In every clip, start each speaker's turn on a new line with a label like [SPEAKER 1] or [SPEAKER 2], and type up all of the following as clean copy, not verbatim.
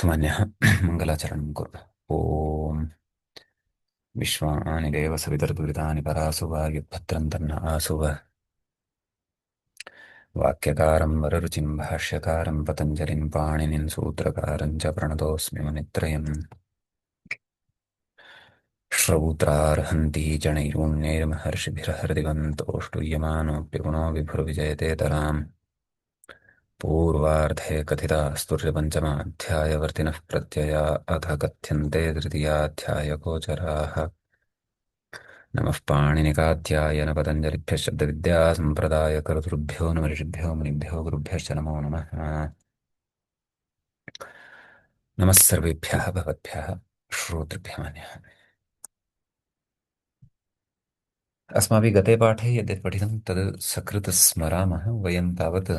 [SPEAKER 1] अस्तु मन्यः मङ्गलाचरणं कुर्मः। ॐ विश्वानि देव सवितर्तुरितानि परासु वा यद्भद्रं तन्न आसु वा वाक्यकारं वररुचिं भाष्यकारं पतञ्जलिं पाणिनिं सूत्रकारं च प्रणतोऽस्मि मुनित्रयम् श्रौत्रार्हन्ति जनैर्महर्षिभिर्हृदिवन्तोष्टुयमानोऽप्यगुणो विभुर्विजयते तराम् पूर्वार्धे कथितास्तुर्यपञ्चमाध्यायवर्तिनः प्रत्यया अथ कथ्यन्ते तृतीयाध्यायगोचराः। नमः पाणिनिकाध्यायन पतञ्जलिभ्यः शब्दविद्यासम्प्रदायकर्तृभ्यो नमः ऋषिभ्यो मुनिभ्यो गुरुभ्यश्च नमो नमः। नमः सर्वेभ्यः भवद्भ्यः श्रोतृभ्यः मान्यः। अस्माभिः गते पाठे यद्यत् पठितं तद् सकृत् स्मरामः। वयं तावत्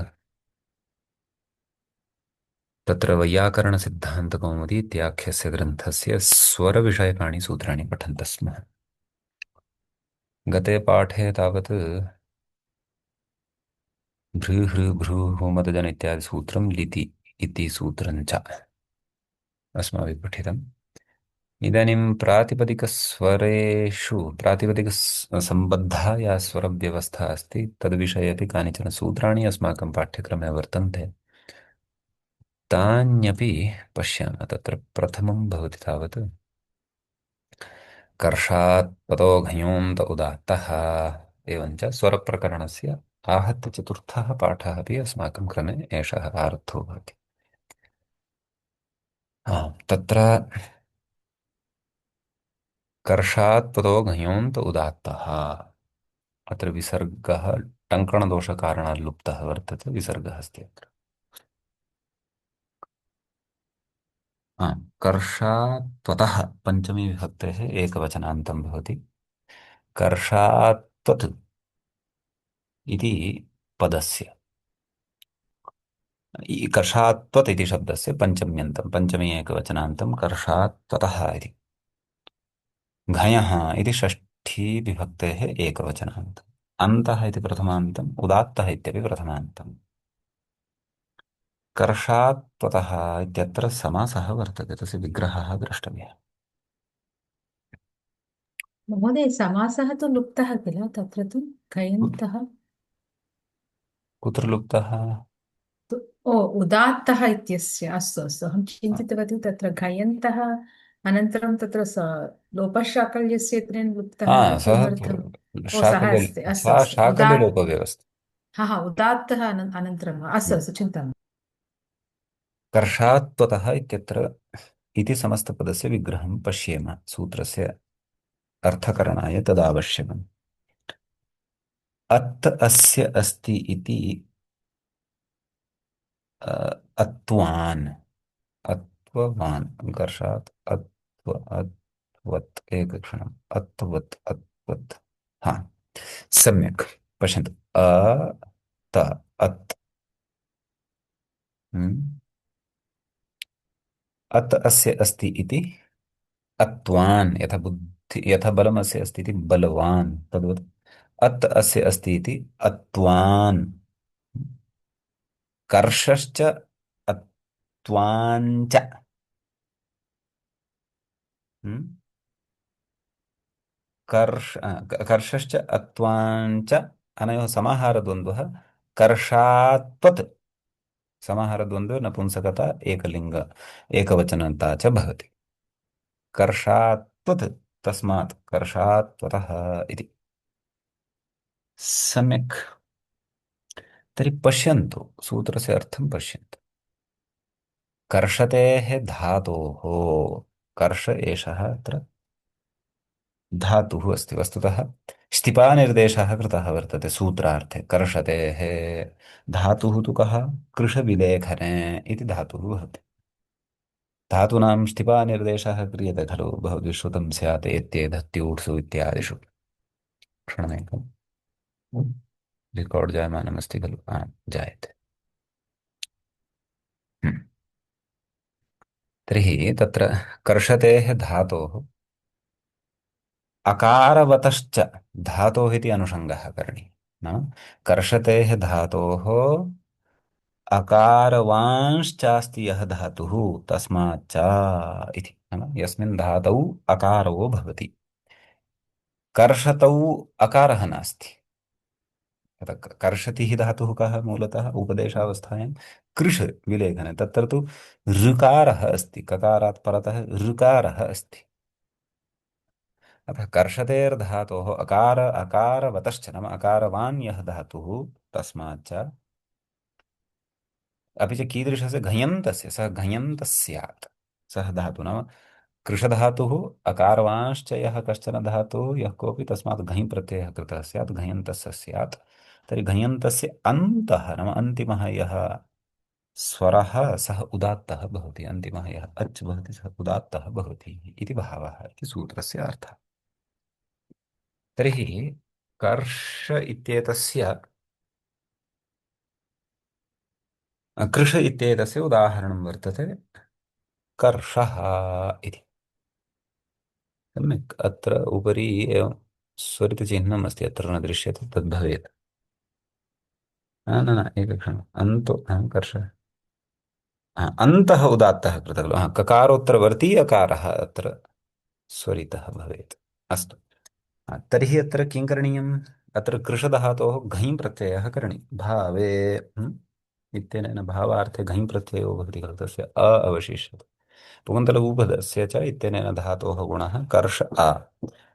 [SPEAKER 1] तत्र वैयाकरणसिद्धान्तकौमुदी इत्याख्यस्य ग्रन्थस्य स्वरविषयकाणि सूत्राणि पठन्तः स्मः। गते पाठे तावत् भ्रूः इत्यादि सूत्रं लिति इति सूत्रं च अस्माभिः पठितम्। इदानीं प्रातिपदिकस्वरेषु प्रातिपदिकसम्बद्धा या स्वरव्यवस्था अस्ति तद्विषये अपि कानिचन सूत्राणि अस्माकं पाठ्यक्रमे वर्तन्ते। तान्यपि पश्यामः। तत्र प्रथमं भवति तावत् कर्षात् पदो घञोऽन्त उदात्तः। एवञ्च स्वरप्रकरणस्य आहत्य चतुर्थः पाठः अपि अस्माकं क्रमे एषः आरब्धो भवति। तत्र कर्षात् पदो घञोऽन्त उदात्तः। अत्र विसर्गः टङ्कणदोषकारणात् लुप्तः वर्तते। विसर्गः अस्ति अत्र। कर्षात् त्वतः पञ्चमी विभक्तेः एकवचनान्तं भवति। कर्षात् त्वत् इति पदस्य कर्षात् त्वत् इति शब्दस्य पञ्चम्यन्तं पञ्चमी एकवचनान्तं कर्षात् त्वतः इति। घञः इति षष्ठी विभक्तेः एकवचनान्तम्। अन्तः इति प्रथमान्तम् उदात्तः इत्यपि प्रथमान्तम्। कर्षात् त्वतः इत्यत्र समासः वर्तते। तस्य विग्रहः द्रष्टव्यः।
[SPEAKER 2] महोदय, समासः तु लुप्तः किल तत्र तु
[SPEAKER 1] कुत्र
[SPEAKER 2] गयन्तः
[SPEAKER 1] कुत्र लुप्तः?
[SPEAKER 2] तु उदात्तः इत्यस्य अस्तु अस्तु, अहं चिन्तितवती तत्र गयन्तः अनन्तरं तत्र लोपशाकल्यस्य इत्यनेन लुप्तः
[SPEAKER 1] सः
[SPEAKER 2] किमर्थम्? सः
[SPEAKER 1] शाकल्य
[SPEAKER 2] अस्ति, अस्तु
[SPEAKER 1] सा
[SPEAKER 2] अस्तु,
[SPEAKER 1] शाकल्यलोपव्यवस्था।
[SPEAKER 2] हा हा उदात्तः अनन्तरं वा? अस्तु अस्तु, चिन्ता मास्तु।
[SPEAKER 1] कर्षात् त्वतः इत्यत्र इति समस्तपदस्य विग्रहं पश्येम सूत्रस्य अर्थकरणाय तदावश्यकम्। अत् अस्य अस्ति इति अत्वान् अत्ववान् कर्षात् अत्वत् एकक्षणम् अत्वत् अत्वत्। हा, सम्यक् पश्यन्तु। त अत् हम्म, अत् अस्य अस्ति इति अत्वान् यथा बुद्धि यथा बलम् अस्य अस्ति इति बलवान् तद्वत् अत् अस्य अस्ति इति अत्वान्। कर्षश्च अत्वाञ्च। हम्म? कर्षश्च अत्वाञ्च अनयोः समाहारद्वन्द्वः कर्षात्वत्। समाहारद्वन्द्वे नपुंसकता एकलिङ्ग एकवचनता च भवति। कर्षात्वत् तस्मात् कर्षात्वतः इति। सम्यक्। तर्हि पश्यन्तु सूत्रस्य अर्थं पश्यन्तु। कर्षतेः धातोः कर्ष एषः अत्र धातुः अस्ति। वस्तुतः स्थिपानिर्देशः कृतः वर्तते सूत्रार्थे। कर्षतेः धातुः तु कः? कृशविलेखने इति धातुः भवति। धातूनां स्थिपानिर्देशः क्रियते खलु। भवद्भिः श्रुतं स्यात् एत्येधत्यूत्सु इत्यादिषु। क्षणमेकम्। रिकार्ड् जायमानमस्ति खलु? जायते। हम्म। तर्हि तत्र कर्षतेः धातोः अकारवतश्च धातोः इति अनुषङ्गः करणीयः। नाम कर्षतेः धातोः अकारवांश्चास्ति यः धातुः तस्माच्च इति नाम यस्मिन् धातौ अकारो भवति कर्षतौ अकारः नास्ति अतः कर्षति हि धातुः कः मूलतः उपदेशावस्थायां कृष विलेखने तत्र तु ऋकारः अस्ति ककारात् परतः ऋकारः अस्ति अतः कर्षतेर्धातोः अकार अकारवतश्च नाम अकारवान् यः धातुः तस्माच्च अपि च कीदृशस्य घञन्तस्य सः घञन्तः स्यात् सः धातुः नाम कृषधातुः अकारवांश्च यः कश्चन धातुः यः कोऽपि तस्मात् घञ् प्रत्ययः कृतः स्यात् घञन्तस्य स्यात् तर्हि घञन्तस्य अन्तः नाम अन्तिमः यः स्वरः सः उदात्तः भवति अन्तिमः यः अच् भवति सः उदात्तः भवति इति भावः इति सूत्रस्य अर्थः तर्हि कर्ष इत्येतस्य कृष इत्येतस्य उदाहरणं वर्तते कर्षः इति सम्यक् अत्र उपरि एवं स्वरितचिह्नम् अस्ति अत्र न दृश्यते तद् भवेत् न न एकक्षणम् अन्तो कर्ष अन्तः उदात्तः कृतः खलु ककारोत्तरवर्ती अकारः अत्र स्वरितः भवेत् अस्तु तर्हि अत्र किं करणीयम् अत्र कृशधातोः घञ् प्रत्ययः करणीयः भावे इत्यनेन भावार्थे घञ् प्रत्ययो भवति खलु तस्य अ अवशिष्यते पुगन्तलभूपदस्य च इत्यनेन धातोः गुणः कर्ष आ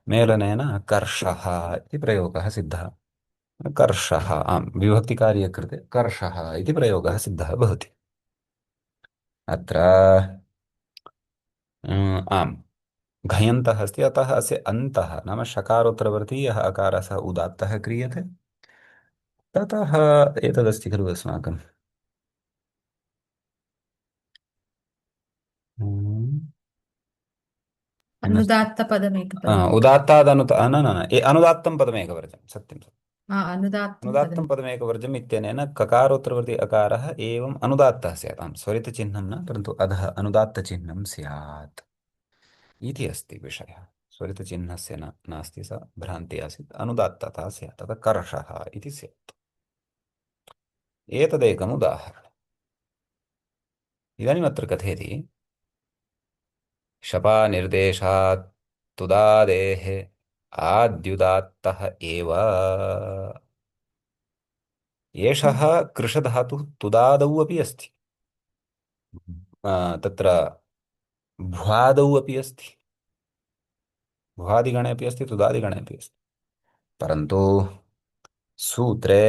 [SPEAKER 1] मेलनेन कर्षः इति प्रयोगः सिद्धः कर्षः आम् विभक्तिकार्ये कृते कर्षः इति प्रयोगः सिद्धः भवति अत्र आम् घयन्तः अस्ति अतः अस्य अन्तः नाम शकारोत्तरवर्ती यः अकारः सः उदात्तः क्रियते ततः एतदस्ति खलु अस्माकं हम्म, पुनश्च
[SPEAKER 2] अनुदात्तपदमेकपदम्
[SPEAKER 1] उदात्तादनुत न न न अनुदात्तं पदमेकवर्जं सत्यं सत्यम्
[SPEAKER 2] अनुदात्तं
[SPEAKER 1] अनुदात्तं
[SPEAKER 2] पदम्
[SPEAKER 1] पदमेकवर्जम् इत्यनेन ककारोत्तरवर्ती अकारः एवम् अनुदात्तः स्यात् आम् स्वरितचिह्नं न परन्तु अधः अनुदात्तचिह्नं स्यात् इति अस्ति विषयः स्वरितचिह्नस्य नास्ति सा भ्रान्तिः आसीत् अनुदात्तता स्यात् अतः कर्षः इति स्यात् एतदेकम् उदाहरणम् इदानीम् अत्र कथयति शपानिर्देशात् तुदादेः आद्युदात्तः एव एषः कृशधातुः तुदादौ अपि अस्ति तत्र भ्वादौ अपि अस्ति भ्वादिगणे अपि अस्ति तुदादिगणे अपि अस्ति परन्तु सूत्रे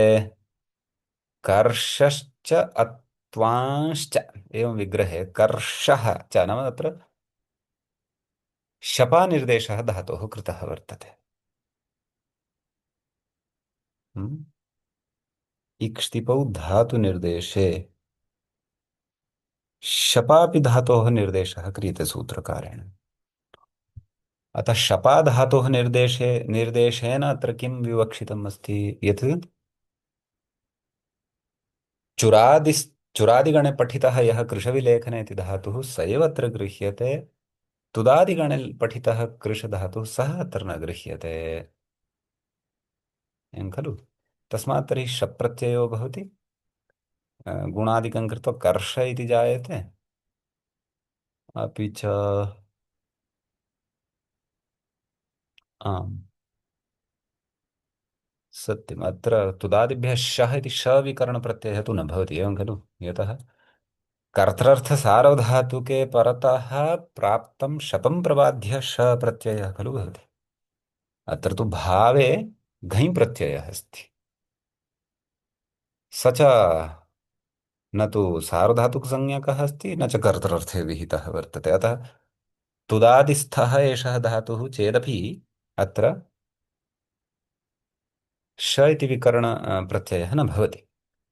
[SPEAKER 1] कर्षश्च अत्वांश्च एवं विग्रहे कर्षः च नाम तत्र शपानिर्देशः धातोः कृतः वर्तते हम्म? इक्ष्तिपौ धातुनिर्देशे शपापि धातोः निर्देशः क्रियते सूत्रकारेण अतः शपा धातोः निर्देशेन अत्र किं विवक्षितम् अस्ति यत् चुरादिस् चुरादिगणे पठितः यः कृशविलेखने इति धातुः स एव अत्र गृह्यते तुदादिगणे पठितः कृशधातुः सः अत्र न गृह्यते एवं खलु तस्मात् तर्हि शप् प्रत्ययो भवति गुणादिकं कृत्वा कर्ष इति जायते अपि च आम् सत्यम् अत्र तुदादिभ्यः शः इति शविकरणप्रत्ययः तु न भवति एवं खलु यतः कर्त्रर्थसार्वधातुके परतः प्राप्तं शपं प्रबाध्य श प्रत्ययः खलु भवति अत्र तु भावे घञ् प्रत्ययः अस्ति स च न तु सार्वधातुकसंज्ञकः अस्ति न च कर्तृर्थे विहितः वर्तते अतः तुदादिस्थः एषः धातुः चेदपि अत्र श इति विकरण प्रत्ययः न भवति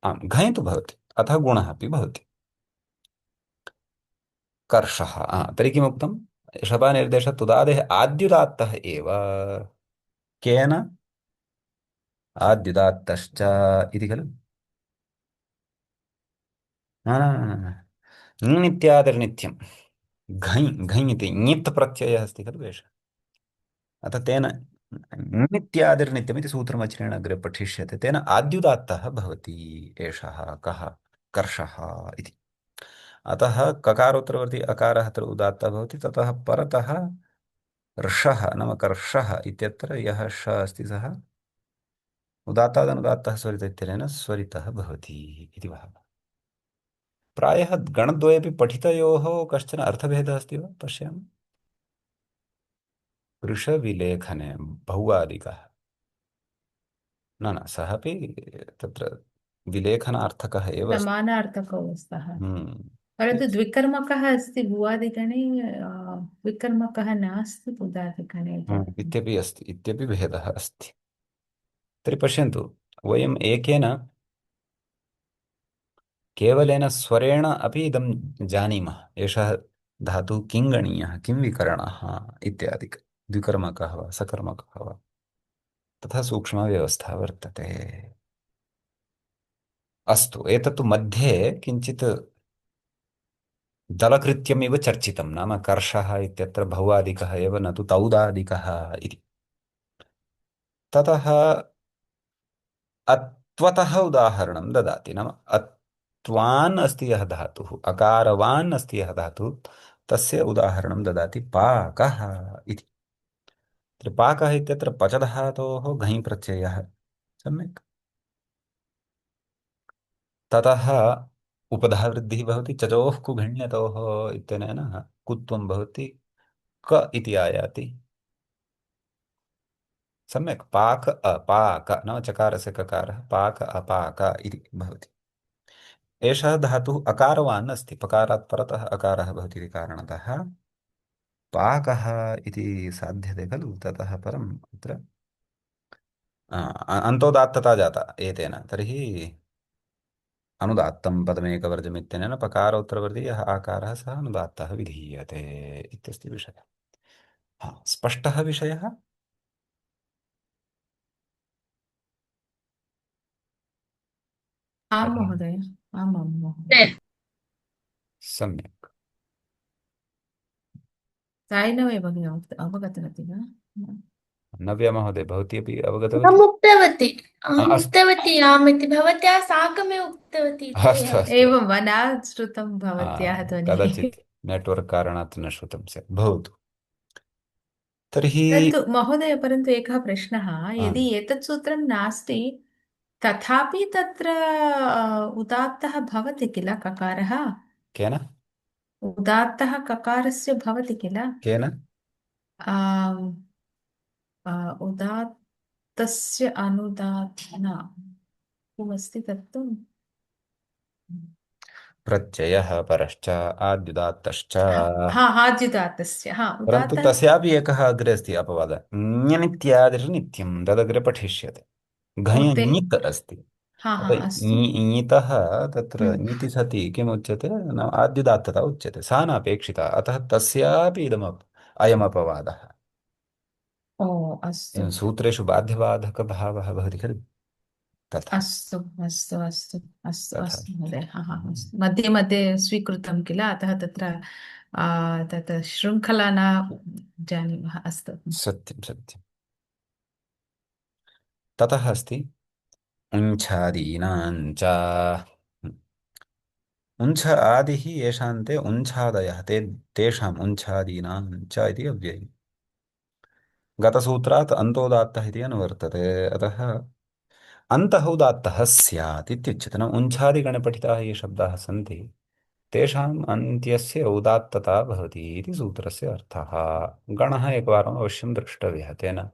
[SPEAKER 1] आम् घञ् तु भवति अतः गुणः अपि भवति कर्षः तर्हि किमुक्तं शपानिर्देशः तुदादेः आद्युदात्तः एव केन आद्युदात्तश्च इति खलु न न न न न नित्यादिर्नित्यं घञ् घञ् इति ङित् प्रत्ययः अस्ति खलु एषः अतः तेन नित्यादिर्नित्यमिति सूत्रमचिरेण अग्रे पठिष्यते तेन आद्युदात्तः भवति एषः कः कर्षः इति। अतः ककारोत्तरवर्ती अकारः अत्र उदात्तः भवति, ततः परतः ऋषः नाम कर्षः इत्यत्र यः ष अस्ति सः उदात्तादनुदात्तः स्वरित इत्यनेन स्वरितः भवति इति भावः। प्रायः गणद्वयेपि पठितयोः कश्चन अर्थभेदः अस्ति वा पश्यामि। वृषविलेखने बहुवादिकः न न सः अपि तत्र विलेखनार्थकः एव अस्ति।
[SPEAKER 2] समानार्थकौ स्तः।
[SPEAKER 1] हम्म।
[SPEAKER 2] परन्तु द्विकर्मकः अस्ति भुवादिगणे, द्विकर्मकः नास्ति बुधादिगणे।
[SPEAKER 1] इत्यपि अस्ति, इत्यपि भेदः अस्ति। तर्हि पश्यन्तु, वयम् एकेन केवलेन स्वरेण अपि इदं जानीमः, एषः धातुः किं गणीयः, किं विकरणः इत्यादिक, द्विकर्मकः वा सकर्मकः वा, तथा सूक्ष्मा व्यवस्था वर्तते। अस्तु, एतत्तु मध्ये किञ्चित् दलकृत्यमिव चर्चितं, नाम कर्षः इत्यत्र भौवादिकः एव न तु तौदादिकः इति। ततः अत्वतः उदाहरणं ददाति, नाम अत्वान् अस्ति यः धातुः, अकारवान् अस्ति यः धातुः, तस्य उदाहरणं ददाति पाकः इति। तत्र पाकः इत्यत्र पचधातोः घञ् प्रत्ययः, सम्यक्। ततः उपधावृद्धिः भवति, चचोः कुघण्यतोः इत्यनेन कुत्वं भवति, क इति आयाति, सम्यक्। पाक अपाक नाम चकारस्य ककारः, पाक अपाक इति भवति। एषः धातुः अकारवान् अस्ति, पकारात् परतः अकारः भवति इति कारणतः पाकः इति साध्यते खलु। ततः परम् अत्र अन्तोदात्तता जाता एतेन, तर्हि अनुदात्तं पदमेकवर्जमित्यनेन पकारोत्तरवर्ती यः आकारः सः अनुदात्तः विधीयते इत्यस्ति विषयः। हा, स्पष्टः विषयः।
[SPEAKER 2] आं
[SPEAKER 1] अतः
[SPEAKER 2] महोदय, आम् आं महोदय।
[SPEAKER 1] सम्यक्।
[SPEAKER 2] सायिनवे भगिनी अवगतवती वा?
[SPEAKER 1] नव्या महोदय, भवती अपि
[SPEAKER 3] अहम्
[SPEAKER 1] अवगतवती?
[SPEAKER 3] उक्तवती अहम्
[SPEAKER 1] अस्तु
[SPEAKER 3] उक्तवती आम् इति भवत्या साकमेव उक्तवती
[SPEAKER 1] अस्तु
[SPEAKER 3] इत्येव।
[SPEAKER 1] अस्तु।
[SPEAKER 2] एवं वा, न श्रुतं भवत्याः ध्वनिः।
[SPEAKER 1] कदाचित् नेट्वर्क् कारणात् न श्रुतं स्यात्, भवतु। तर्हि
[SPEAKER 2] परन्तु महोदय, परन्तु एकः प्रश्नः,
[SPEAKER 1] आम्,
[SPEAKER 2] यदि एतत् सूत्रं नास्ति तथापि तत्र उदात्तः भवति किल ककारः?
[SPEAKER 1] केन
[SPEAKER 2] उदात्तः ककारस्य भवति किल?
[SPEAKER 1] केन
[SPEAKER 2] आम्, उदात्तस्य अनुदात्तः किमस्ति तत्तु?
[SPEAKER 1] प्रत्ययः परश्च आद्युदात्तश्च।
[SPEAKER 2] हा हा हाद्युदात्तस्य, हा
[SPEAKER 1] परन्तु
[SPEAKER 2] उदात्तः।
[SPEAKER 1] तस्यापि एकः अग्रे अस्ति अपवादः, ञनित्यादिर्नित्यं, तदग्रे पठिष्यते। घञ
[SPEAKER 2] ते
[SPEAKER 1] ञित् अस्ति।
[SPEAKER 2] हा हा
[SPEAKER 1] अतः
[SPEAKER 2] अस्तु।
[SPEAKER 1] ञितः तत्र
[SPEAKER 2] हम्म।
[SPEAKER 1] ञिति सति किमुच्यते, नाम आद्युदात्तता उच्यते, सा नापेक्षिता, अतः तस्यापि अयमपवादः।
[SPEAKER 2] ओ अस्तु
[SPEAKER 1] एवं सूत्रेषु बाध्यबाधकभावः भवति खलु, तथा
[SPEAKER 2] अस्तु अस्तु अस्तु अस्तु
[SPEAKER 1] तथा
[SPEAKER 2] अस्तु
[SPEAKER 1] अस्ति।
[SPEAKER 2] महोदय, हा हा अस्तु। मध्ये मध्ये स्वीकृतं किल, अतः तत्र तत् शृङ्खला न जानीमः। अस्तु।
[SPEAKER 1] सत्यं सत्यं। ततः अस्ति उञ्छादीनां च। उञ्छ आदिः येषान्ते उञ्छादयः, तेषाम् उञ्छादीनां च इति अव्ययम्। गतसूत्रात् अन्तोदात्तः इति अनुवर्तते, अतः अन्तः उदात्तः स्यात् इत्युच्यते। नाम उञ्छादिगणे पठिताः ये शब्दाः सन्ति, तेषाम् अन्त्यस्य उदात्तता भवति इति सूत्रस्य अर्थः। गणः एकवारम् अवश्यं द्रष्टव्यः, तेन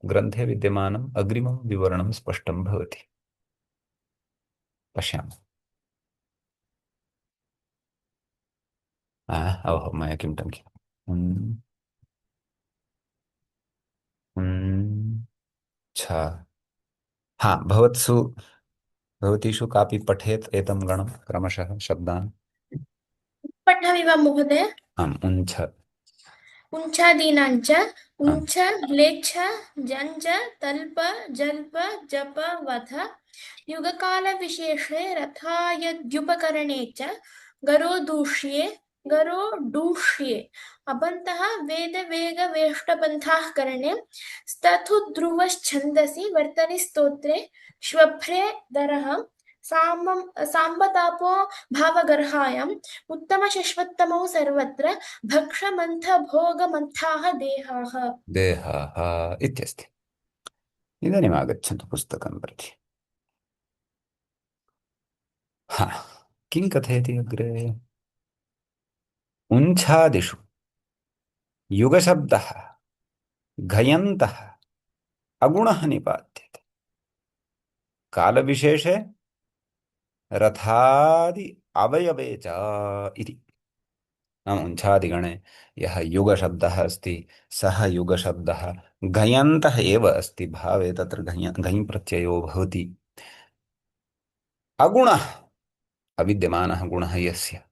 [SPEAKER 1] ग्रन्थे विद्यमानम् अग्रिमं विवरणं स्पष्टं भवति। पश्यामः। ओहो, मया किं टङ्कितम्। अच्छा, हा, भवतीषु कापि पठेत् एतं गणं क्रमशः शब्दान्।
[SPEAKER 3] पठामि वा महोदय?
[SPEAKER 1] आम्, उञ्छ।
[SPEAKER 3] उञ्छादीनाञ्च
[SPEAKER 1] आम्,
[SPEAKER 3] उञ्छ म्लेच्छ जञ्ज तल्प जल्प जप वध युगकालविशेषे रथायद्युपकरणे च गरो डूष्ये अबन्तः वेदवेगवेष्टबन्धाः करणे स्तथुध्रुवश्छन्दसि वर्तनि स्तोत्रे श्वभ्रे दरः साम्बतापो भावगर्हायम् उत्तमशश्वत्तमौ सर्वत्र भक्षमन्थभोगमन्थाः देहाः।
[SPEAKER 1] देहः इत्यस्ति। इदानीम् आगच्छन्तु पुस्तकं प्रति। हा, किं कथयति अग्रे? उञ्छादिषु युगशब्दः घयन्तः अगुणः निपात्यते कालविशेषे रथादि अवयवे च इति। नाम उञ्छादिगणे यः युगशब्दः अस्ति सः युगशब्दः घयन्तः एव अस्ति भावे तत्र घञ् प्रत्ययो भवति। अगुणः अविद्यमानः गुणः यस्य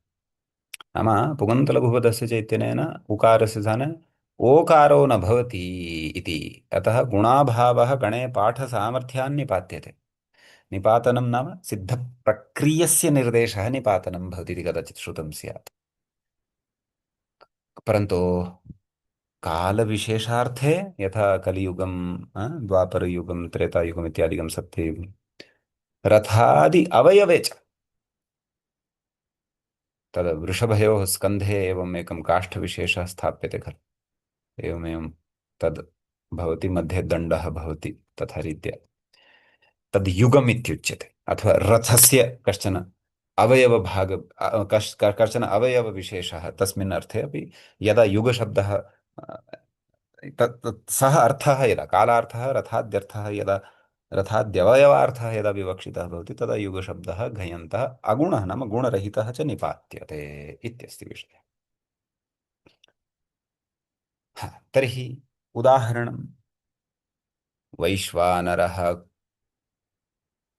[SPEAKER 1] नाम पुगन्तलघुपदस्य चैतन्येन उकारस्य स्थाने ओकारो न भवति इति। अतः गुणाभावः गणे पाठसामर्थ्यान् निपात्यते। निपातनं नाम सिद्धप्रक्रियस्य निर्देशः निपातनं भवति इति कदाचित् श्रुतं स्यात्। परन्तु कालविशेषार्थे यथा कलियुगं द्वापरयुगं त्रेतायुगम् इत्यादिकं सत्ययुगं रथादि अवयवे च तद् वृषभयोः स्कन्धे एवम् एकं काष्ठविशेषः स्थाप्यते खलु एवमेवं तद् भवति मध्ये दण्डः भवति तथा रीत्या तद् युगम् इत्युच्यते। अथवा रथस्य कश्चन अवयवभाग कश्चन अवयवविशेषः तस्मिन् अर्थे अपि यदा युगशब्दः सः अर्थः यदा कालार्थः रथाद्यर्थः यदा रथाद्यवयवार्थः यदा विवक्षितः भवति तदा युगशब्दः घयन्तः अगुणः नाम गुणरहितः च निपात्यते इत्यस्ति विषयः। हा, तर्हि उदाहरणं वैश्वानरः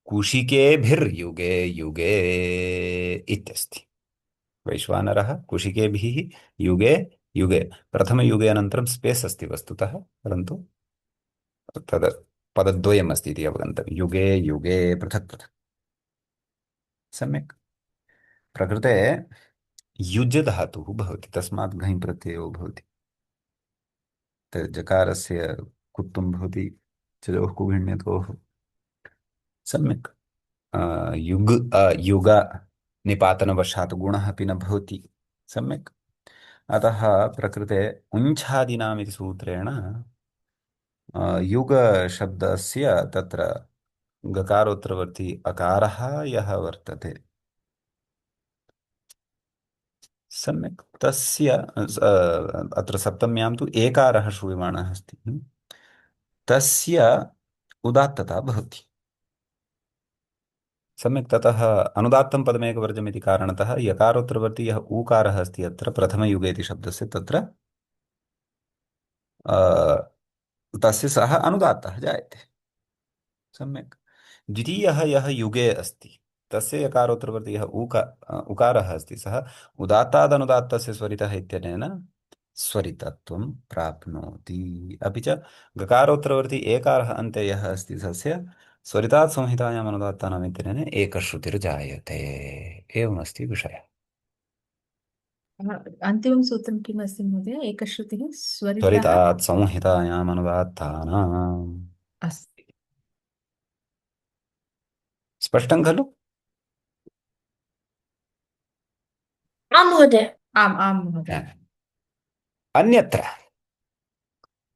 [SPEAKER 1] कुशिकेभिर्युगे युगे इत्यस्ति। वैश्वानरः कुशिकेभिः युगे युगे प्रथमयुगे अनन्तरं स्पेस् अस्ति वस्तुतः परन्तु तद् पदद्वयमस्ति इति अवगन्तव्यं युगे युगे पृथक् पृथक् सम्यक्। प्रकृते युज् धातुः भवति तस्मात् घञ् प्रत्ययो भवति। जकारस्य कुत्वं भवति चलोः कुभिण्यतोः सम्यक्। युग् युग निपातनवशात् गुणः अपि न भवति सम्यक्। अतः प्रकृते उञ्छादीनाम् इति सूत्रेण युगशब्दस्य तत्र गकारोत्तरवर्ती अकारः यः वर्तते सम्यक् तस्य अत्र सप्तम्यां तु एकारः श्रूयमाणः अस्ति तस्य उदात्तता भवति सम्यक्। ततः अनुदात्तं पदमेकवर्जम् इति कारणतः यकारोत्तरवर्ती यः ऊकारः अस्ति अत्र प्रथमयुगे इति शब्दस्य तत्र तस्य सः अनुदात्तः जायते सम्यक्। द्वितीयः यः युगे अस्ति तस्य यकारोत्तरवर्ती यः उकारः अस्ति सः उदात्तादनुदात्तस्य स्वरितः इत्यनेन स्वरितत्वं प्राप्नोति। अपि च गकारोत्तरवर्ती एकारः अन्ते यः अस्ति तस्य स्वरितात् संहितायाम् अनुदात्तानाम् इत्यनेन एकश्रुतिर्जायते। एवमस्ति विषयः।
[SPEAKER 2] अन्तिमं सूत्रं किम् अस्ति महोदय? एकश्रुतिः स्वरितः
[SPEAKER 1] स्वरितात् संहितायाम् अनुदात्तानाम्।
[SPEAKER 2] अस्ति।
[SPEAKER 1] स्पष्टं खलु?
[SPEAKER 3] आं महोदय।
[SPEAKER 2] आम् आं महोदय।
[SPEAKER 1] अन्यत्र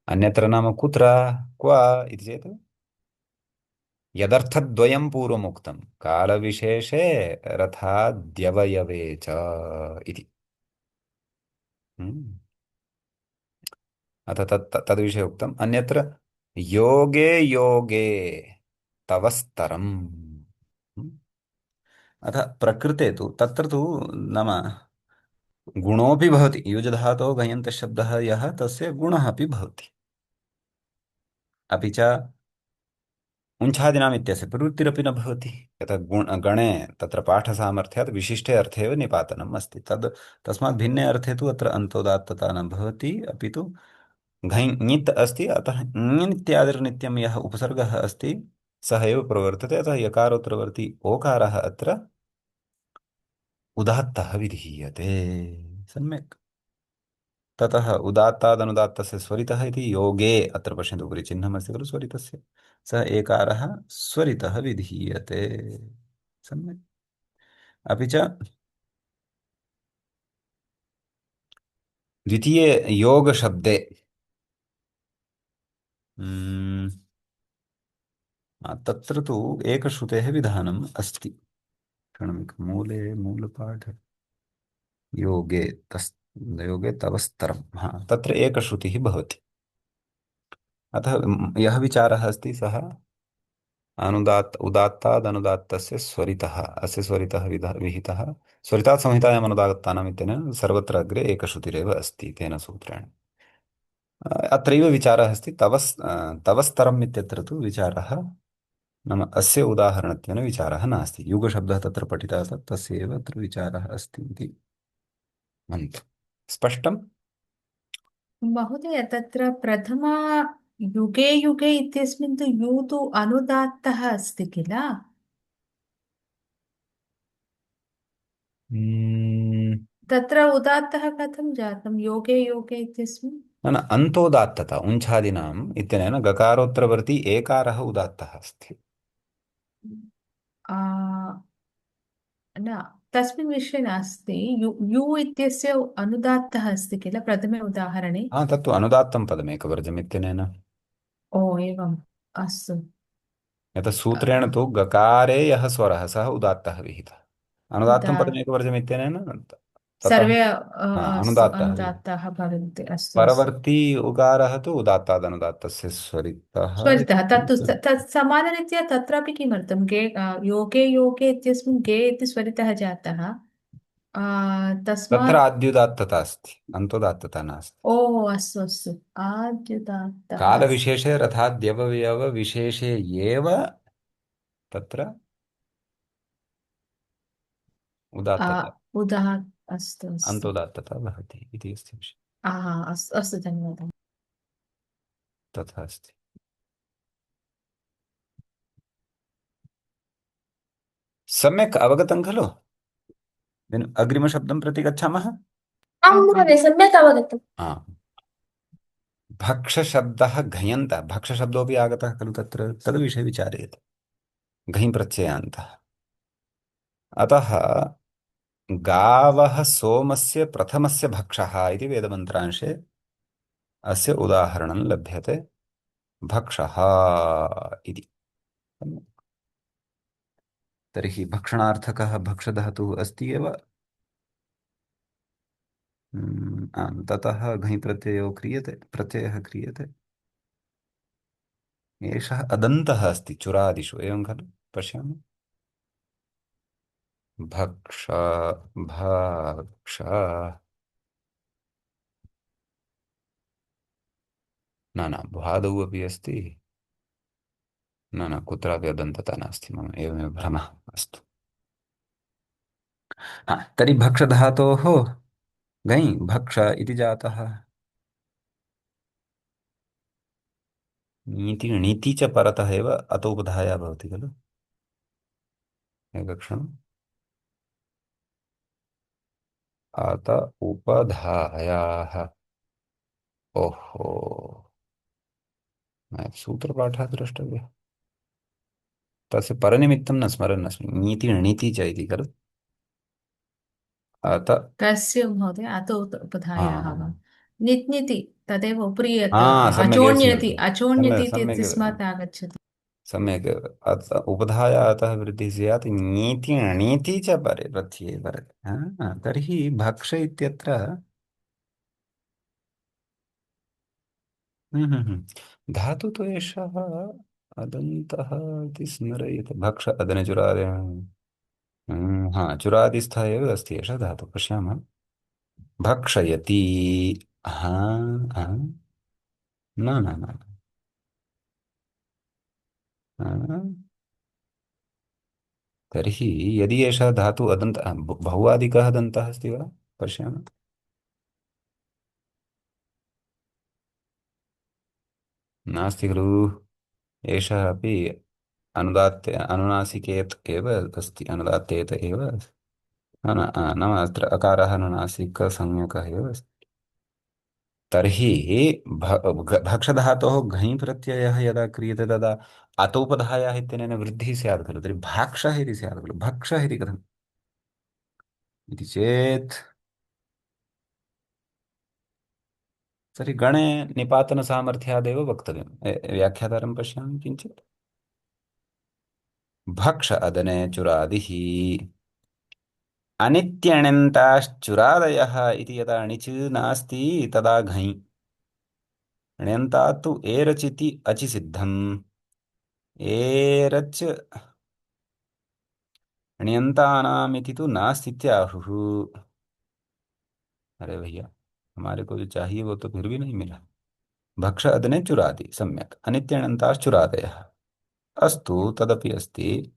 [SPEAKER 1] अन्यत्र नाम कुत्र क्व इति चेत् यदर्थद्वयं पूर्वमुक्तं कालविशेषे रथाद्यवयवे च इति। हम्म। अथ तद्विषये उक्तम्। अन्यत्र योगे योगे तवस्तरम्। अथ प्रकृते तु तत्र तु नाम गुणोऽपि भवति युजधातोः घञन्तशब्दः यः तस्य गुणः अपि भवति। अपि च उञ्छादिनाम् इत्यस्य प्रवृत्तिरपि न भवति यतः गणे तत्र पाठसामर्थ्यात् विशिष्टे अर्थे एव निपातनम् अस्ति तस्मात् भिन्ने अर्थे तु अत्र अन्तोदात्तता न भवति अपि तु घञ् अस्ति अतः ञ् इत्यादिर्नित्यं यः उपसर्गः अस्ति सः एव प्रवर्तते अतः यकारोत्तरवर्ती ओकारः अत्र उदात्तः विधीयते सम्यक्। ततः उदात्तादनुदात्तस्य स्वरितः इति योगे अत्र पश्यन्तु उपरि चिह्नमस्ति खलु स्वरितस्य सः एकारः स्वरितः विधीयते। सम्यक्। अपि च द्वितीये योगशब्दे हम्म, तत्र तु एकश्रुतेः विधानम् अस्ति। क्षणमिकं, मूलपाठ योगे तस् योगे तवस्तरं, हा तत्र एकश्रुतिः भवति। अतः यः विचारः अस्ति सः उदात्ताद् अनुदात्तस्य स्वरितः, अस्य स्वरितः विहितः स्वरितात् संहितायाम् अनुदात्तानाम् इत्यनेन सर्वत्र अग्रे एकश्रुतिरेव अस्ति तेन सूत्रेण। अत्रैव विचारः अस्ति तवस्तरम् इत्यत्र तु विचारः, नाम अस्य उदाहरणत्वेन विचारः नास्ति। युगशब्दः तत्र पठितः तस्यैव अत्र विचारः अस्ति इति मन्त्रम्। स्पष्टम्?
[SPEAKER 2] महोदय, तत्र प्रथमा युगे युगे इत्यस्मिन् तु यु तु अनुदात्तः अस्ति किल?
[SPEAKER 1] न
[SPEAKER 2] तत्र उदात्तः कथं जातं योगे योगे इत्यस्मिन्?
[SPEAKER 1] न, अन्तोदात्तता उञ्छादीनाम् इत्यनेन गकारोत्तरवर्ती एकारः उदात्तः अस्ति।
[SPEAKER 2] आ, न, तस्मिन् विषये नास्ति। यु यु इत्यस्य अनुदात्तः अस्ति किल प्रथमे उदाहरणे?
[SPEAKER 1] तत्तु अनुदात्तं पदम् एकवर्जम् इत्यनेन।
[SPEAKER 2] ओ एवम्, अस्तु।
[SPEAKER 1] यतः
[SPEAKER 2] अ,
[SPEAKER 1] सूत्रेण तु गकारे यः स्वरः सः उदात्तः विहितः, अनुदात्तं
[SPEAKER 2] दा
[SPEAKER 1] पदम् एकवर्जम् इत्यनेन ततः
[SPEAKER 2] सर्वे अस्तु
[SPEAKER 1] अनुदात्तः विहितः।
[SPEAKER 2] अनुदात्ताः भवन्ति, अस्तु अस्तु।
[SPEAKER 1] परवर्ती उकारः तु उदात्तादनुदात्तस्य स्वरितः
[SPEAKER 2] स्वरितः तत्तु
[SPEAKER 1] इति।
[SPEAKER 2] तत् समानरीत्या तत्रापि किमर्थं योगे योगे इत्यस्मिन् गे इति स्वरितः जातः।
[SPEAKER 1] तत्र
[SPEAKER 2] तस्मात्
[SPEAKER 1] आद्युदात्तता अस्ति, अन्तोदात्तता नास्ति।
[SPEAKER 2] ओ अस्तु अस्तु, आद्युदात्तः अस्ति।
[SPEAKER 1] कालविशेषे रथाद्यवयवविशेषे एव तत्र
[SPEAKER 2] आ,
[SPEAKER 1] उदात्तता
[SPEAKER 2] उदा अस्तु अस्तु।
[SPEAKER 1] अन्तोदात्तता भवति इति अस्ति विषयः।
[SPEAKER 2] अस्तु अस्तु, धन्यवादः।
[SPEAKER 1] तथा अस्ति। सम्यक् अवगतं खलु? अग्रिमशब्दं प्रति गच्छामः।
[SPEAKER 3] आं महोदय, सम्यक् अवगतम्।
[SPEAKER 1] हा, भक्षशब्दः घञन्तः, भक्षशब्दोऽपि आगतः खलु तत्र, तद्विषये विचार्यते घञ् प्रत्ययान्तः। अतः गावः सोमस्य प्रथमस्य भक्षः इति वेदमन्त्रांशे अस्य उदाहरणं लभ्यते, भक्षः इति। तर्हि भक्षणार्थकः भक्षधातुः अस्ति एव। आम्, ततः घञ् प्रत्ययः क्रियते। एषः अदन्तः अस्ति चुरादिषु, एवं खलु? पश्यामि, भक्ष भक्ष, न न भ्वादौ अपि अस्ति, न न कुत्रापि अदन्तता नास्ति, मम एवमेव भ्रमः। अस्तु, तर्हि भक्षधातोः घञ् भक्ष इति जातः। णिति च परतः एव अतोपधाया भवति खलु? एकक्षणम्, अत उपधायाः। ओहो, मया सूत्रपाठः द्रष्टव्यः। तस्य परनिमित्तं न स्मरन् अस्मि, नीति णिति च इति खलु? अत,
[SPEAKER 2] कस्य महोदय? अतो उपधायाः वा?
[SPEAKER 1] हाँ
[SPEAKER 2] नित्निति तदेव उपरि यत्
[SPEAKER 1] हाँ, सम्यगेव
[SPEAKER 2] अचोण्यति
[SPEAKER 1] स्मृतं,
[SPEAKER 2] अचोण्यति इति
[SPEAKER 1] सम्यगेव
[SPEAKER 2] तस्मात् आगच्छति।
[SPEAKER 1] सम्यक्। उपधाया अतः वृद्धिः स्यात्, नीति णीति च परे प्रत्यये परे। तर्हि भक्ष इत्यत्र धातु तु एषः अदन्तः इति स्मर्यते। भक्ष अदनचुरादि, हा चुरादिस्थः एव अस्ति एषः धातु, पश्यामः। भक्षयति, हा हा, न न न न। तर्हि यदि एषः धातु अदन्त बहुवादिकः दन्तः अस्ति वा? पश्यामः, नास्ति खलु? एषः अपि अनुनासिकेत् एव अस्ति, अनुदात्तेत एव अस्ति। न न नाम अत्र अकारः अनुनासिकसंज्ञकः एव अस्ति। तर्हि भक्षधातोः घञ् प्रत्ययः यदा क्रियते तदा अतोपधायाः इत्यनेन वृद्धिः स्यात् खलु। तर्हि भाक्षः इति स्यात् खलु। भक्षः इति कथम् इति चेत् तर्हि गणे निपातनसामर्थ्यादेव वक्तव्यम्। व्याख्यातारं पश्यामि किञ्चित्। भक्ष अदने चुरादिः अनित्यण्यन्ताश्चुरादयः इति यदा णिच् नास्ति तदा घञ्। ण्यन्तात् तु एरचिति अचि सिद्धम्। एरच् ण्यन्तानामिति तु नास्तीत्याहुः। अरे भैया, हमारे को जो चाहिए वो तो फिर भी नहीं मिला। भक्ष अदने चुरादि सम्यक्। अनित्यणन्ताश्चुरादयः अस्तु, तदपि अस्ति।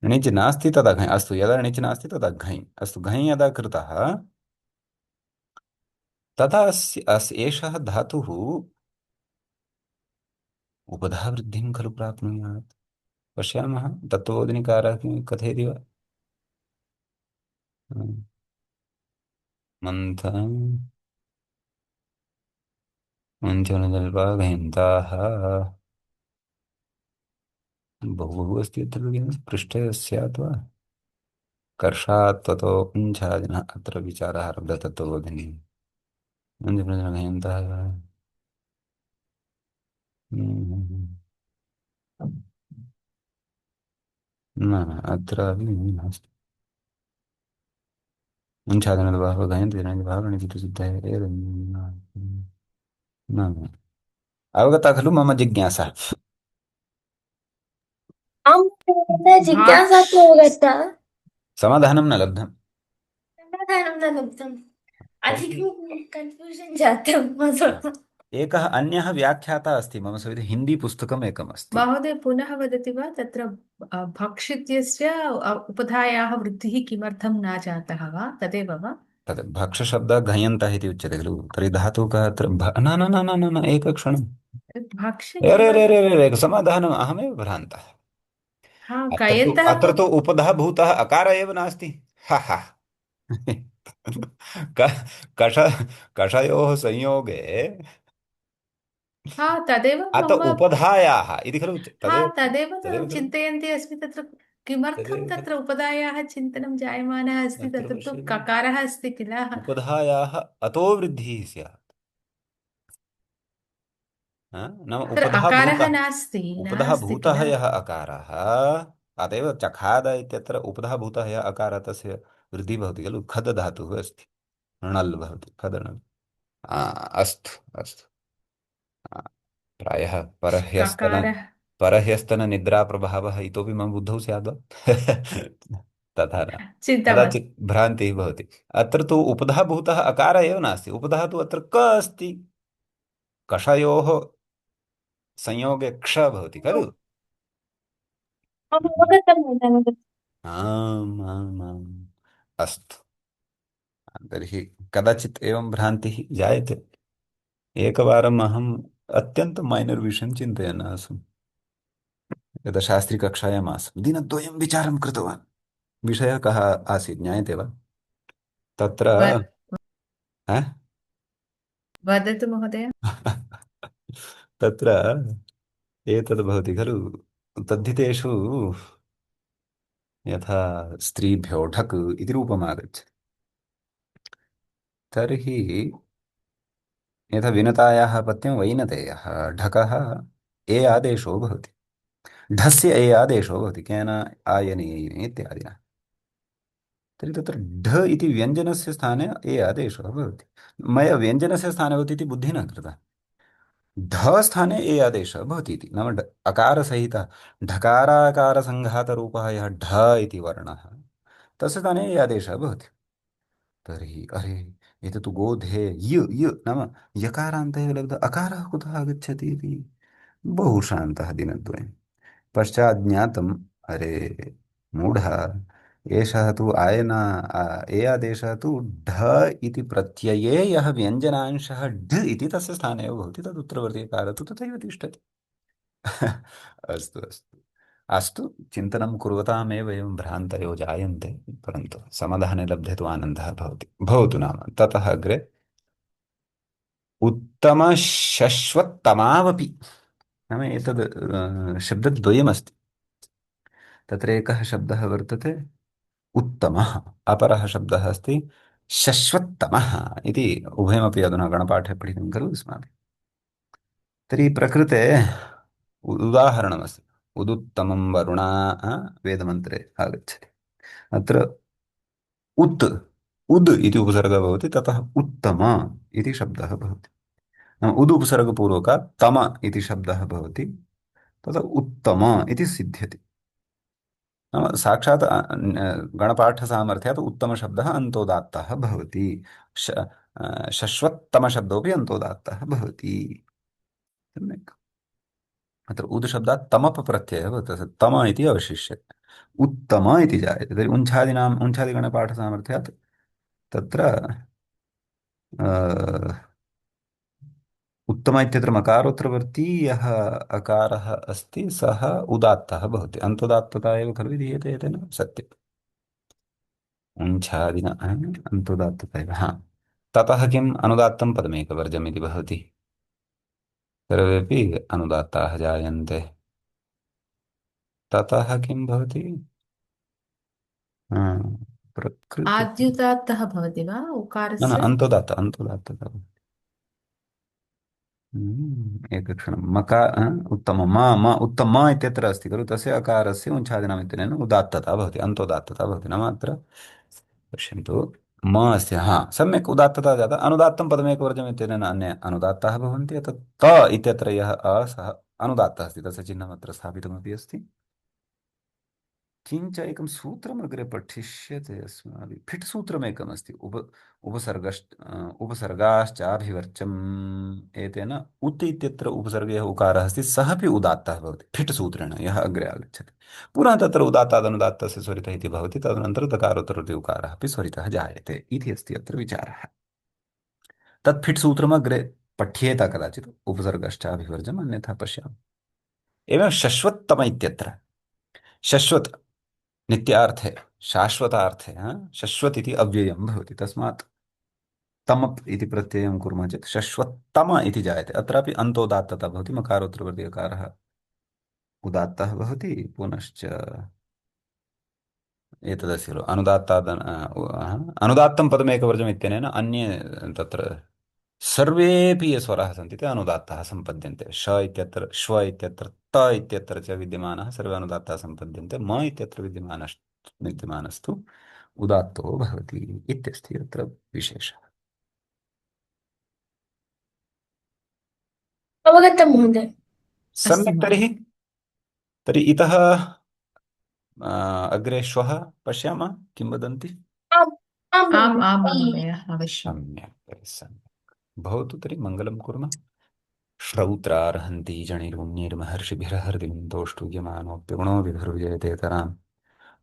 [SPEAKER 1] णिज् नास्ति तदा घञ्। अस्तु, यदा णिज् नास्ति तदा घञ्। अस्तु, घञ् यदा कृतः तदा एषः धातुः उपधावृद्धिं खलु प्राप्नुयात्। पश्यामः तत्त्वबोधिनीकारः किं कथयति वा। मन्थनं मन्थनजल्पाघयन्ताः बहु बहु अस्ति अत्र पृष्ठे स्यात् वा। कर्षात् त्वतो उञ्छादिनः अत्र विचारः आरब्धः तत्त्वबोधिनी। मन्थनजल्पाघयन्तः न न अत्रापि नास्ति। उञ्छादनद्भावः घयन्ति भावः सिद्धः न न। अवगता खलु मम जिज्ञासा।
[SPEAKER 3] आं महोदय, जिज्ञासा
[SPEAKER 2] भाक्ष
[SPEAKER 3] तु अवगता,
[SPEAKER 1] समाधानं न लब्धम्।
[SPEAKER 3] समाधानं न लब्धम्।
[SPEAKER 1] तर्हि
[SPEAKER 3] अधिकं कन्फ्यूषन् जातं मधुर।
[SPEAKER 1] एकः अन्यः व्याख्याता अस्ति मम सविधे हिन्दीपुस्तकम् एकम् अस्ति।
[SPEAKER 2] महोदय पुनः वदति वा तत्र भक्ष इत्यस्य उपधायाः वृद्धिः किमर्थं न जातः वा तदेव वा?
[SPEAKER 1] तद् भक्षशब्दः घयन्तः इति उच्यते खलु। तर्हि धातुकः अत्र न न न न न न एकक्षणम्।
[SPEAKER 2] भक्ष
[SPEAKER 1] अरे रे रे
[SPEAKER 2] किमर्थं?
[SPEAKER 1] रे रे, समाधानम् अहमेव भ्रान्तः।
[SPEAKER 2] हाँ
[SPEAKER 1] अत्र तु
[SPEAKER 2] कयन्तः
[SPEAKER 1] अत्र तु उपधः भूतः अकार एव नास्ति। हा हा। क- कष कषयोः संयोगे
[SPEAKER 2] हाँ तदेव
[SPEAKER 1] अत
[SPEAKER 2] मम
[SPEAKER 1] उपधायाः इति खलु तदेव
[SPEAKER 2] हाँ तदेव
[SPEAKER 1] तदेव खलु
[SPEAKER 2] चिन्तयन्ती अस्मि तत्र किमर्थं
[SPEAKER 1] तदेव खलु
[SPEAKER 2] तत्र उपधायाः चिन्तनं जायमानः अस्ति
[SPEAKER 1] अत्र
[SPEAKER 2] तत्र तु
[SPEAKER 1] पश्यतु
[SPEAKER 2] ककारः अस्ति किल।
[SPEAKER 1] उपधायाः अतो वृद्धिः स्यात्। हा? नाम
[SPEAKER 2] अत्र
[SPEAKER 1] उपधा
[SPEAKER 2] अकारः
[SPEAKER 1] भूतः
[SPEAKER 2] नास्ति
[SPEAKER 1] उपधा
[SPEAKER 2] नास्ति किल।
[SPEAKER 1] भूतः यः अकारः अतएव चखाद इत्यत्र उपधा भूतः यः अकारः तस्य वृद्धिः भवति खलु। खद धातुः अस्ति, णल् भवति खदणल्। अस्तु अस्तु। आ, प्रायः
[SPEAKER 2] ककारः
[SPEAKER 1] परह्यस्तननिद्राप्रभावः इतोपि मम बुद्धौ स्याद् वा? तथा न,
[SPEAKER 2] चिन्ता मास्तु।
[SPEAKER 1] कदाचित् भ्रान्तिः भवति। अत्र तु उपधा भूतः अकार एव नास्ति। उपधा तु अत्र क अस्ति। कषयोः संयोगे क्ष भवति खलु।
[SPEAKER 3] अवगतं महोदय।
[SPEAKER 1] आम् आम् आम्। अस्तु, तर्हि कदाचित् एवं भ्रान्तिः जायते। एकवारम् अहम् अत्यन्तं मैनर् विषयं चिन्तयन् आसम्। यदा शास्त्रीकक्षायाम् आसम् दिनद्वयं विचारं कृतवान्। विषयः कः आसीत् ज्ञायते वा? तत्र
[SPEAKER 2] व-
[SPEAKER 1] आ?
[SPEAKER 2] वदतु महोदय।
[SPEAKER 1] तत्र एतद् भवति खलु तद्धितेषु यथा स्त्रीभ्यो ढक् इति रूपम् आगच्छति। तर्हि यथा विनतायाः पत्न्यं वैनतेयः ढकः ए आदेशो भवति। ढस्य ए आदेशो भवति केन आयनेन इत्यादिना। तर्हि तत्र ढ इति व्यञ्जनस्य स्थाने ए आदेशः भवति। मया व्यञ्जनस्य स्थाने भवति इति बुद्धिः न कृता। ढ स्थाने ए आदेशः भवति इति नाम अकारसहितः ढकाराकारसङ्घातरूपः यः ढ इति वर्णः तस्य स्थाने ए आदेशः भवति। तर्हि अरे एतत् तु गोधे य नाम यकारान्तः लब्धः अकारः कुतः आगच्छति इति बहु श्रान्तः दिनद्वयं। पश्चात् ज्ञातम् अरे मूढः एषः तु ए आदेशः तु ढ इति प्रत्यये यः व्यञ्जनांशः ढ इति तस्य स्थाने एव भवति तदुत्तरवर्तीयकारः तु तथैव तिष्ठति। अस्तु अस्तु अस्तु, चिन्तनं कुर्वतामेव एवं भ्रान्तयो जायन्ते, परन्तु समाधाने लब्धे तु आनन्दः भवति। भवतु नाम ततः अग्रे उत्तमशश्वत्तमावपि नाम एतद् शब्दद्वयमस्ति। तत्र एकः शब्दः वर्तते उत्तमः, अपरः शब्दः अस्ति शश्वत्तमः इति। उभयमपि अधुना गणपाठे पठितं खलु अस्माभिः। तर्हि प्रकृते उदाहरणमस्ति। उदुत्तमं वरुणा वेदमन्त्रे आगच्छति। अत्र उत् उद् इति उपसर्गः भवति, ततः उत्तम इति शब्दः भवति। नाम उद् उपसर्गपूर्वकात् तम इति शब्दः भवति, तदा उत्तम इति सिद्ध्यति। नाम साक्षात् गणपाठसामर्थ्यात् उत्तमशब्दः अन्तोदात्तः भवति। शश्वत्तमशब्दोऽपि अन्तोदात्तः भवति। सम्यक्। अत्र उद् शब्दात् तमप प्रत्ययः भवति, तम इति अवशिष्यते, उत्तम इति जायते। तर्हि उञ्छादिगणपाठसामर्थ्यात् तत्र उत्तम इत्यत्र मकारोत्तरवर्ती यः अकारः अस्ति सः उदात्तः भवति। अन्तोदात्तता एव खलु विधीयते एतेन, सत्यम्। उञ्छादिन अन्तोदात्तता एव। हा, ततः किम् अनुदात्तं पदमेकवर्जम् इति भवति। सर्वेपि अनुदात्ताः जायन्ते। ततः किं भवति? हा, प्रकृति
[SPEAKER 2] आद्युदात्तः भवति वा
[SPEAKER 1] न न
[SPEAKER 2] उकारस्य?
[SPEAKER 1] अन्तोदात्तता। एकक्षणं उत्तम उत्तम इत्यत्र अस्ति खलु, तस्य अकारस्य उञ्छादिनाम् इत्यनेन उदात्तता भवति, अन्तोदात्तता भवति। नाम अत्र पश्यन्तु, म अस्य हा सम्यक् उदात्तता जाता। अनुदात्तं पदमेकवर्जम् इत्यनेन अन्ये अनुदात्ताः भवन्ति। अतः त इत्यत्र यः सः अनुदात्तः अस्ति, तस्य चिह्नम् अत्र स्थापितमपि अस्ति। किञ्च एकं सूत्रम् अग्रे पठिष्यते अस्माभिः। फिट् सूत्रमेकमस्ति। उपसर्गाश्चाभिवर्चम् एतेन उत् इत्यत्र उपसर्गे यः उकारः अस्ति सः अपि उदात्तः भवति फिट् सूत्रेण, यः अग्रे आगच्छति। पुनः तत्र उदात्तादनुदात्तस्य स्वरितः इति भवति, तदनन्तरं दकारोत्तरोति उकारः अपि स्वरितः जायते इति अस्ति अत्र विचारः। तत् फिट् सूत्रम् अग्रे पठ्येत कदाचित्, उपसर्गश्चाभिवर्जम्, अन्यथा पश्यामः। एवं शश्वत्तम इत्यत्र शश्वत् नित्यार्थे शाश्वतार्थे शश्वत् इति अव्ययं भवति। तस्मात् तमप् इति प्रत्ययं कुर्मः चेत् शश्वत्तम इति जायते। अत्रापि अन्तोदात्तता भवति, मकारोत्तरवर्ती अकारः उदात्तः भवति। पुनश्च एतदस्ति खलु अनुदात्तात् अनुदात्तं पदमेकवर्जम् इत्यनेन अन्ये तत्र सर्वेपि ये स्वराः सन्ति ते अनुदात्ताः सम्पद्यन्ते। श इत्यत्र, श्व इत्यत्र, त इत्यत्र च विद्यमानः सर्वे अनुदात्ताः सम्पद्यन्ते। म इत्यत्र विद्यमानस्तु उदात्तो भवति इत्यस्ति अत्र विशेषः।
[SPEAKER 3] अवगतं महोदय।
[SPEAKER 2] अस्ति
[SPEAKER 1] सम्यक्।
[SPEAKER 2] महोदय।
[SPEAKER 1] तर्हि इतः अग्रे श्वः पश्यामः किं वदन्ति।
[SPEAKER 3] आम् आम्
[SPEAKER 2] आम् आम्
[SPEAKER 3] महोदय।
[SPEAKER 2] महोदय, अवश्यम्।
[SPEAKER 1] सम्यक् सम्यक्। भवतु तर्हि मङ्गलं कुर्मः। श्रौत्रार्हन्ति जनिर्मुनिर्महर्षिभिर्हृदिं तोष्टुयमानोऽप्यगुणो विधुर्व्ययतेतराम्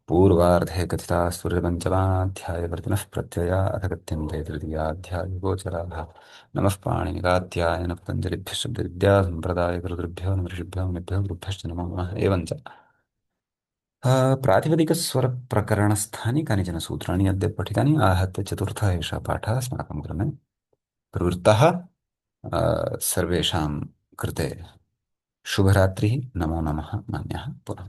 [SPEAKER 1] पूर्वार्धे कथितास्तुर्पञ्चमाध्यायवर्तिनः प्रत्यया अथ कथ्यन्ते तृतीयाध्यायगोचराः। नमः पाणिनिकात्यायन पतञ्जलिभ्यः शब्दविद्यासम्प्रदायकर्तृभ्यो नमर्षिभ्यो मुनिभ्यो गुरुभ्यश्च नमो नमः। एवञ्च प्रातिपदिकस्वरप्रकरणस्थानि कानिचन सूत्राणि अद्य पठितानि आहत्य चतुर्थः एषः पाठः अस्माकं क्रमे प्रवृत्तः। सर्वेषां कृते शुभरात्रिः। नमो नमः। मान्यः पुनः।